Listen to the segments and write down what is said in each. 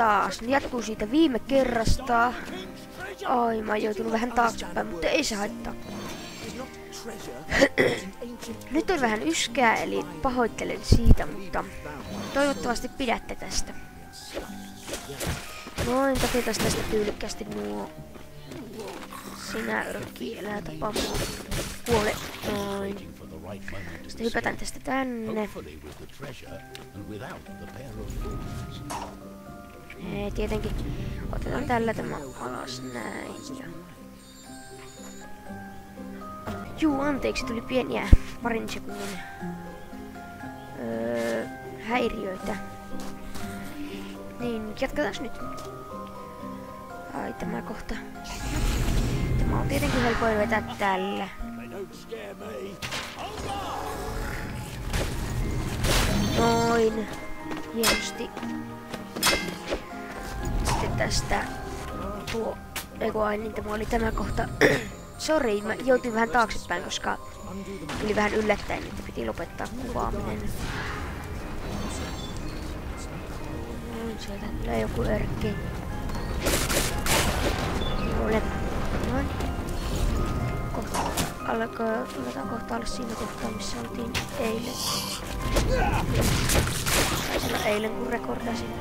taas. Jatkuu siitä viime kerrasta. Ai, mä oon joutunut vähän taaksepäin, mutta ei se haittaa. Nyt on vähän yskää, eli pahoittelen siitä, mutta toivottavasti pidätte tästä. Noin, tapetaan tästä tyylikkästi nuo. Sinä örkki, elää tapaa kuole. Noin. Sitten hypätään tästä tänne. Tietenkin otetaan tällä tämä alas näin. Juu, anteeksi, tuli pieniä parin sekunnin häiriöitä. Niin, jatketaan nyt. Ai, tämä kohta. Tämä on tietenkin helpoin vetää tällä. Noin. Hienosti. Sitten tästä tuo... niin tämä oli tämä kohta. Sori, mä joutin vähän taaksepäin, koska tuli vähän yllättäen, että piti lopettaa kuvaaminen. Sieltä tulee joku örkki. Noin. Aletaan kohta olla siinä kohtaa, missä oltiin eilen. Taisi olla eilen, kun rekordasin.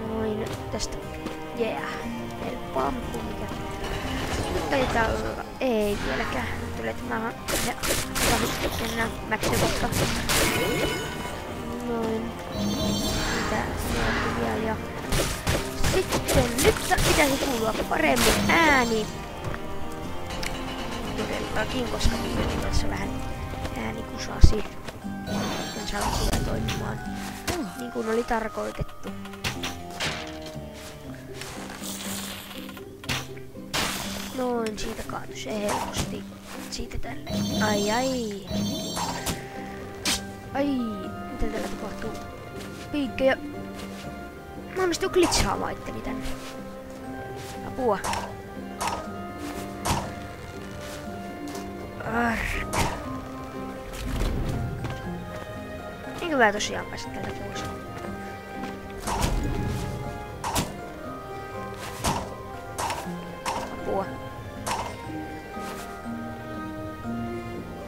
Noin, tästä. Helppoa kuin mikä. Nyt taitaa olla. Ei vieläkään. Nyt tulee tämä mennään Maxi-kohta. Noin. Mitä on vielä ja... Sitten nyt pitäisi kuulua paremmin ääni. Todellakin, koska tässä vähän ääni kusasi. En saa sitä toimimaan niin kuin oli tarkoitettu. Noin, siitä kaatui se helposti. Siitä tälle. Ai. Ai, mitä täällä tapahtuu? Piikkejä. Mä onnistuu glitchaamaan itteni tänne. Apua. Ark. Eikö mä tosiaan päästä täältä pois? Apua.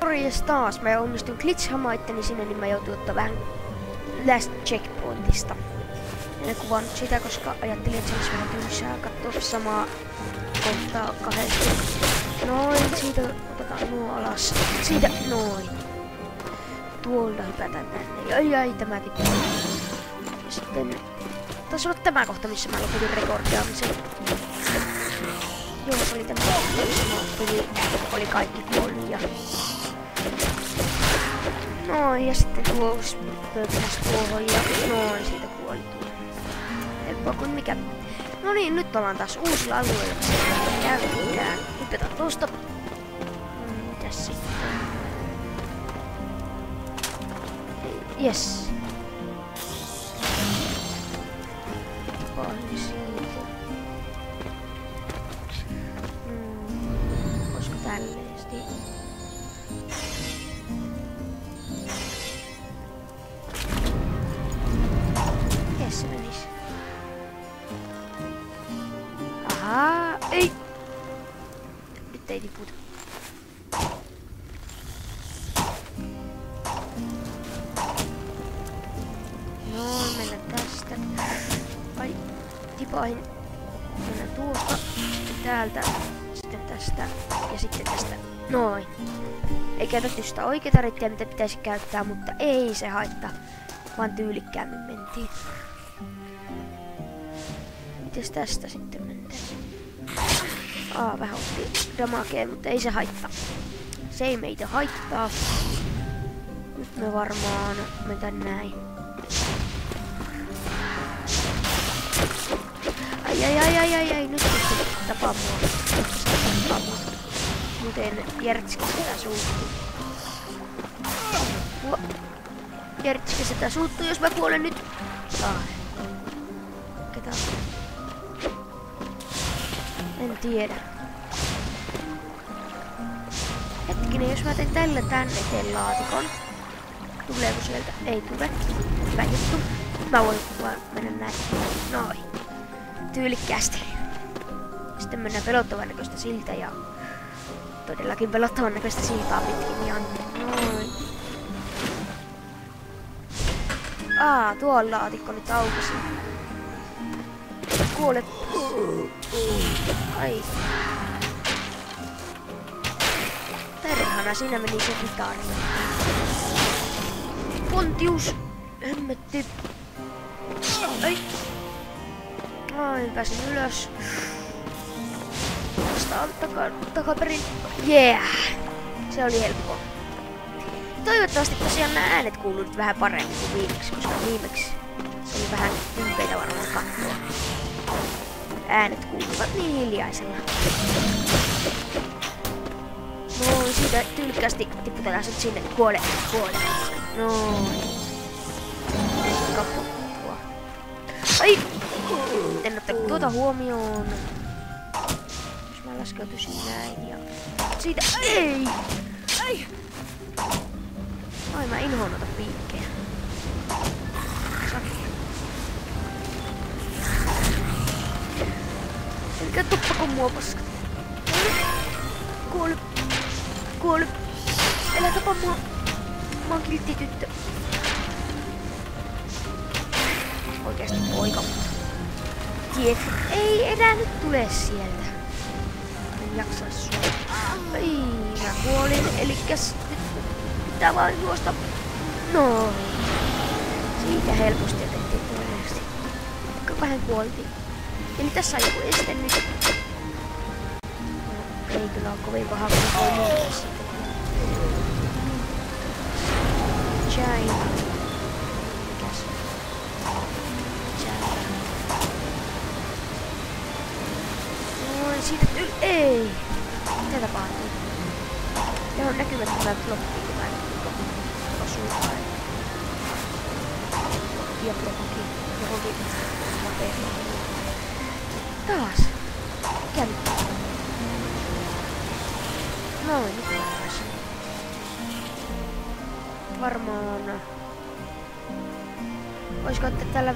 Morjes taas. Mä onnistuin glitchaamaan itteni sinne, niin mä joutuin ottaa vähän last checkpointista. En kuvannut sitä, koska ajattelin, että se olisi vähän tylsää katsoa samaa kohtaa kahdesti. Noin, siitä otetaan nuo alas. Siitä, noin. Tuolta hypätään tänne. Ai, tämä tippuu. Ja sitten... Taisi olla tämä kohta, missä mä lopetin rekordaamisen. Joo, se oli tämä kohta, missä oli kaikki kuollut ja... Noin, ja sitten tuo pööpinäs tuohon ja noin, siitä kuoli tuo. Helppoa kuin mikä. No niin, nyt ollaan taas uusilla alueilla, missä käydään. Hypätään tuosta. Mitäs sitten? Jes. Pahin siitä. Olisiko tälleesti? Jes, se menis. Ahaa, ei! Nyt ei tiputa. Noin, mennään tästä. Ai, tipahin. Mennään tuosta, sitten täältä, sitten tästä ja sitten tästä. Noin. Ei käytetty sitä oikeaa reittiä, mitä pitäisi käyttää, mutta ei se haittaa. Vaan tyylikkäämmin mentiin. Mites tästä sitten mennään? Vähän otti damakea, mutta ei se haittaa. Se ei meitä haittaa. Nyt me varmaan mennään näin. Ai, nyt sitten tapaa mua. Muten Jertski sitä suuttuu. Jertski sitä suuttuu, jos mä kuolen nyt. Ketä on? En tiedä. Hetkinen, jos mä teen tällä tän eteen laatikon. Tuleeko sieltä? Ei tule. Hyvä juttu. Mä voin vaan mennä näin. Noin. Tyylikkäästi. Sitten mennään pelottavan näköistä siltä ja todellakin pelottavan näköistä siltaa pitkin. Ja noin. Tuo laatikko nyt aukesi. Kuolet. Ai. Perhana, siinä meni se vitari. Pontius! Hemmetti. Ai. Ai, pääsin ylös. Vastaan takaperin. Yeah! Se oli helppoa. Toivottavasti tosiaan nämä äänet kuuluu nyt vähän paremmin kuin viimeksi, koska viimeksi se oli vähän ympeitä varmaan katsoa. Äänet kuuluvat niin hiljaisella. Noin, siitä tyylikkäästi tiputetaan sit sinne. Kuole. Noin. Kaputtua. Ai! En ottanut tuota huomioon. Jos mä laskeutuisin näin ja... Siitä... Ei! Ai, mä inhoan noita piikkejä. Sakkia. Elikkä tuppako mua paskat. Kuoli. Älä tapa mua. Mä oon kiltti tyttö. Oikeesti poika. Tiet. Ei enää nyt tule sieltä. En jaksaa sua. Ai, mä kuolin. Elikkäs nyt pitää vaan juosta. Noin. Siitä helposti otettiin toivottavasti. Vaikka vähän kuoltiin. Eli tässä on joku este nyt. No, ei kyllä ole kovin paha, kun voi muuta sitä. China. Mikäs? China. Noin, siitä ei! Mitä tapahtuu? Täällä on näkymättömät blokki, kun mä osuin vain. Ja blokki. Johonkin materiaaliin. Taas. Mikä nyt? Noin, nyt pääsin. Varmaan... Voisiko ottaa tällä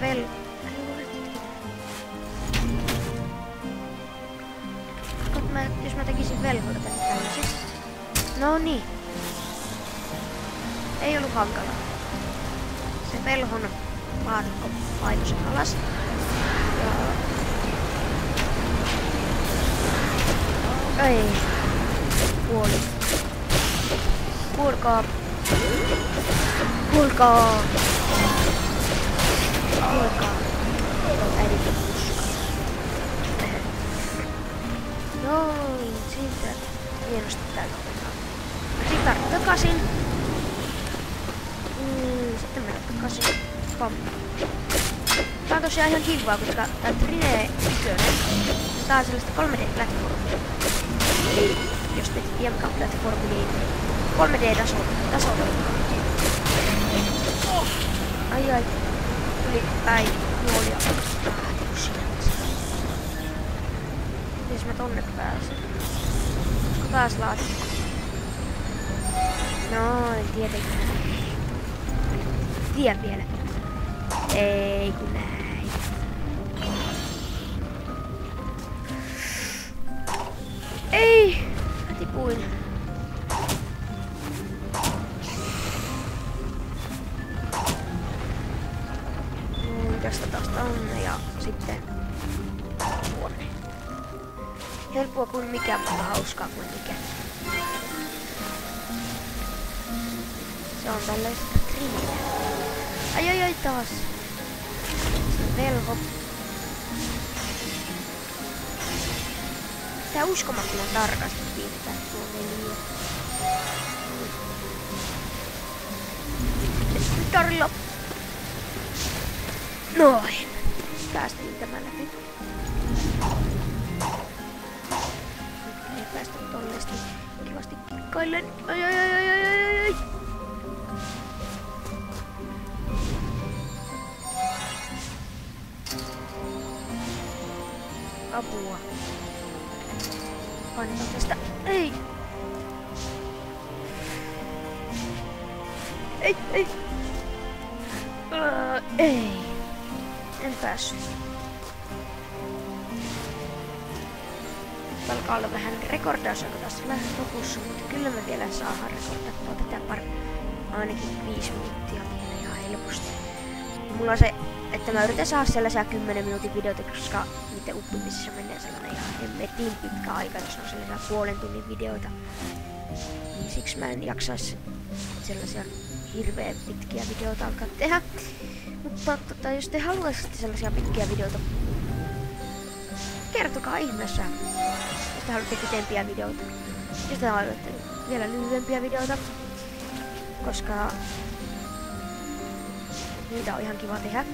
jos mä tekisin velhoita tänne tällaiset. No niin. Ei ollut hankala. Se velhon laatikko painoi sen alas. Ja... Ei. Kuoli. Kuolkaa. Kuolkaa. Kuolkaa. Äidin puska. Noin, siitä hienosti täältä otetaan. Ritari takaisin. Sitten mennään takaisin. Pam. Tää on tosiaan ihan kivaa, koska tää Trine 1. Tää on sellaista 3D-platformia. Eli jos teet IMK-platformi, niin 3D-tasolla. Ai. Tuli päin nuolia. Jos mä tonne pääsen. Olisiko taas laatikko? Noin, tietenkin. Tien vielä. Ei kun näin. Ei! Mä tipuin. Tästä taas tonne ja sitten tuonne. Helppoa kuin mikä, mutta hauskaa kuin mikä. Se on tällaista triniä. Ai taas. Velho. Tää uskomattoman tarkasti piirtää tuo neliö. Tarilla. Noin. Päästiin tämän läpi. Ei päästä tolleesti kivasti kikkaillen. Ai. Apua. Painetaan tästä. Ei. Ei. En päässyt. Alkaa olla vähän rekordausaika taas vähän lopussa, mutta kyllä me vielä saadaan rekordattua tätä ainakin 5 minuuttia vielä ihan helposti. Mulla on se, että mä yritän saada sellaisia 10 minuutin videoita, koska niiden uppimisessa menee sellainen ihan hemmetin pitkä aika, jos on sellaisia puolen tunnin videoita. Niin siksi mä en jaksais sellaisia hirveän pitkiä videoita alkaa tehdä. Mutta jos te haluaisitte sellaisia pitkiä videoita, kertokaa ihmeessä. Jos te haluatte pitempiä videoita. Jos te haluatte vielä lyhyempiä videoita. Koska niitä on ihan kiva tehdä.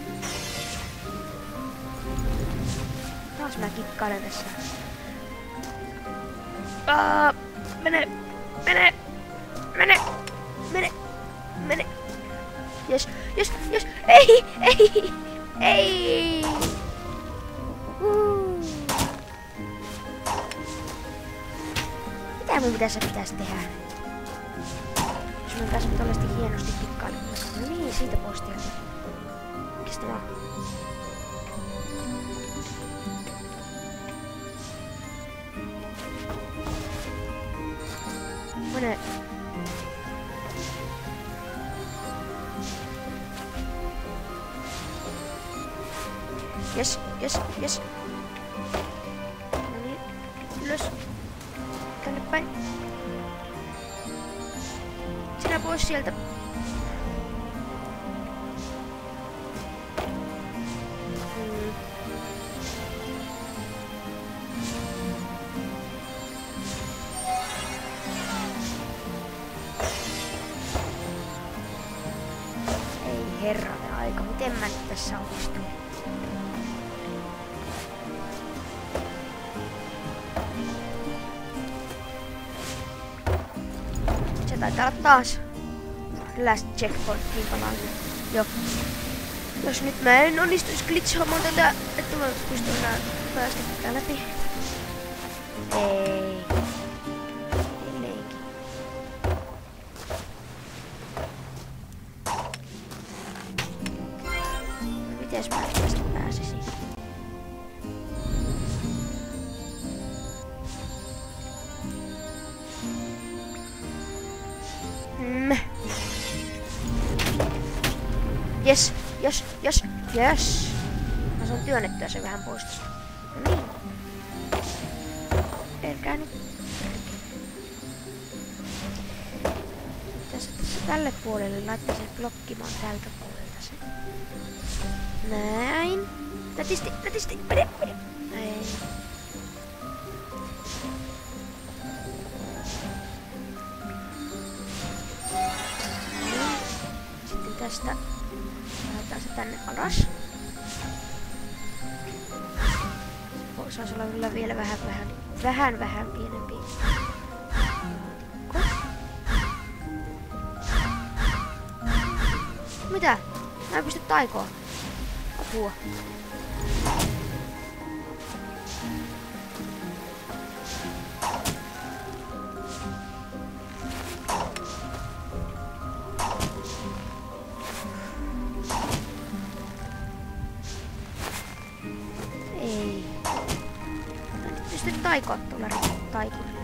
Taas mä kikkailen tässä. Mene! Mene! Mene! Mene! Mene! Jes! Jes! Jes! Ei! Ei! Ei! Mitä mun pitäisi tehdä? Jos mä pääsen tällaisesti hienosti kikkailemaan. No niin, siitä pois tieltä. Mikäs tää on? Mene. Jes, jes, jes. No niin, ylös. Tänne päin. Sinä pois sieltä. Ei herranen aika, miten mä nyt tässä onnistun? Se taitaa olla taas last checkpointiin palannut. Jo. Jos nyt mä en onnistuisi glitchaamaan tätä, että mä pystyn enää päästä tätä läpi. Ei. Edelleenkin. Mites mä tästä pääsisin? Jes, jes, jes, jes. Mä saan työnnettyä se vähän pois tästä. No niin. Pelkää nyt. Tässä tälle puolelle laittaa sen blokkimaan tältä puolelta sen. Näin. Nätisti, nätisti. Mene, mene. Näin. Sitten tästä laitetaan se tänne alas. Saisi olla kyllä vielä vähän pienempi. Mitä? Mä en pysty taikoon. Apua. Ei. Mä en pysty taikoa tuolla taikurilla.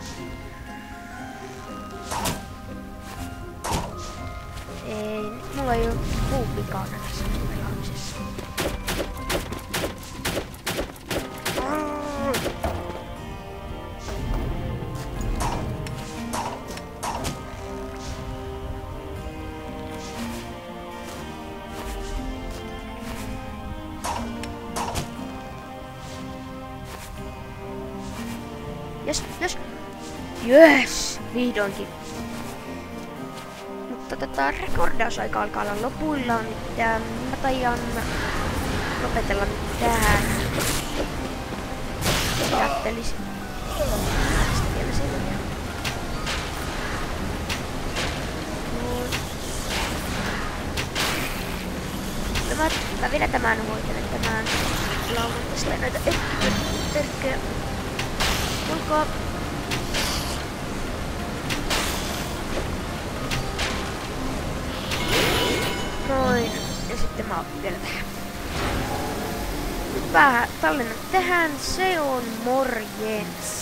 Ei, mulla ei oo puupikaana tässä pelaamisessa. Jes. Jes! Vihdoinkin. Mutta rekordausaika alkaa olla lopuillaan. Mä taian lopetella nyt tähän. Ajattelisin. Tästä vielä selviää. Mä vielä tämän hoitelen tämän lauman tästä näitä örkkejä. Tulkaa. Noin. Ja sitten mä vielä tähän. Hyvä, tallennan tähän, se on morjens.